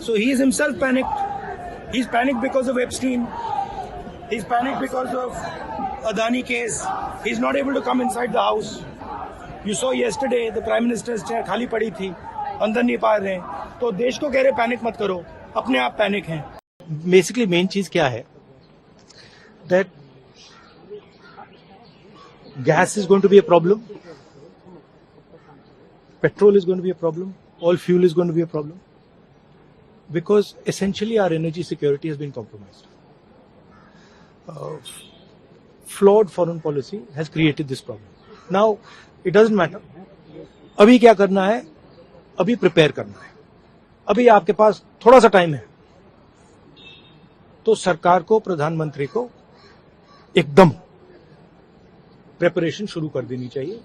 So he is himself panicked. He's panicked because of Epstein. He's panicked because of Adani case. He's not able to come inside the house. You saw yesterday the Prime Minister's chair खाली पड़ी थी, अंदर नहीं पा रहे हैं. तो देश को कह रहे पैनिक मत करो, अपने आप पैनिक हैं. बेसिकली मेन चीज क्या है that gas is going to be a problem, petrol is going to be a problem, all fuel is going to be a problem, because essentially our energy security has been compromised. Flawed foreign policy has created this problem. Now, it doesn't matter. अभी क्या करना है? अभी prepare करना है. अभी आपके पास थोड़ा सा टाइम है, तो सरकार को, प्रधानमंत्री को एकदम प्रिपरेशन शुरू कर देनी चाहिए,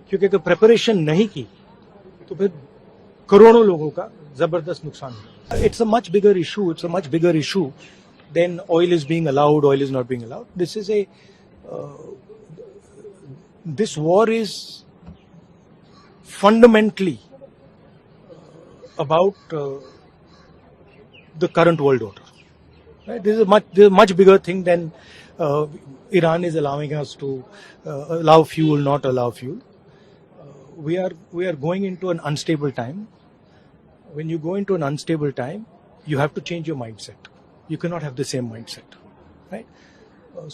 क्योंकि अगर प्रिपरेशन नहीं की तो फिर करोड़ों लोगों का जबरदस्त नुकसान होगा. It's a much bigger issue then oil is being allowed, oil is not being allowed. This war is fundamentally about the current world order. Right? This is a much bigger thing than Iran is allowing us to allow fuel, not allow fuel. We are going into an unstable time. When you go into an unstable time, you have to change your mindset. You cannot have the same mindset, right?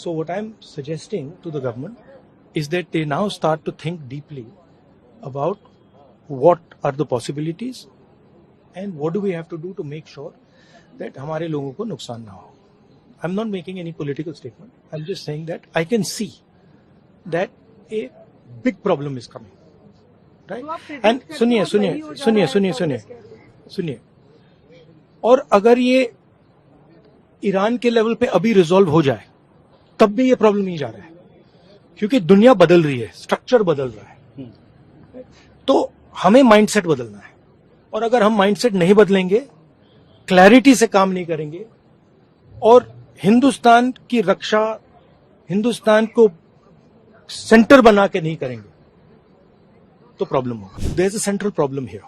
So what I'm suggesting to the government is that they now start to think deeply about what are the possibilities and what do we have to do to make sure that हमारे लोगों को नुकसान ना हो. I'm not making any political statement. I'm just saying that I can see that a big problem is coming, right? And सुनिए, और अगर ये ईरान के लेवल पे अभी रिजॉल्व हो जाए तब भी ये प्रॉब्लम नहीं जा रहा है, क्योंकि दुनिया बदल रही है, स्ट्रक्चर बदल रहा है. तो हमें माइंडसेट बदलना है, और अगर हम माइंडसेट नहीं बदलेंगे, क्लैरिटी से काम नहीं करेंगे और हिंदुस्तान की रक्षा, हिंदुस्तान को सेंटर बना के नहीं करेंगे तो प्रॉब्लम होगा. There is a central problem here,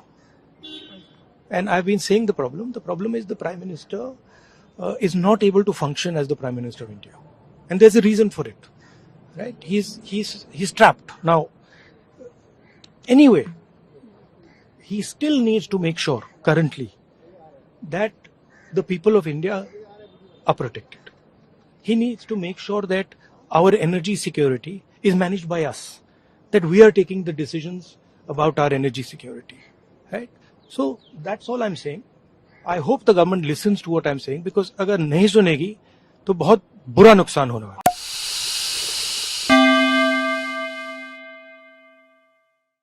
and I have been saying the problem is the prime minister is not able to function as the Prime Minister of India, and there's a reason for it, right? He's trapped now. Anyway, he still needs to make sure currently that the people of India are protected. He needs to make sure that our energy security is managed by us, that we are taking the decisions about our energy security, right? So that's all I'm saying. I hope the government listens to what I'm saying, because अगर नहीं सुनेगी तो बहुत बुरा नुकसान होने वाला है.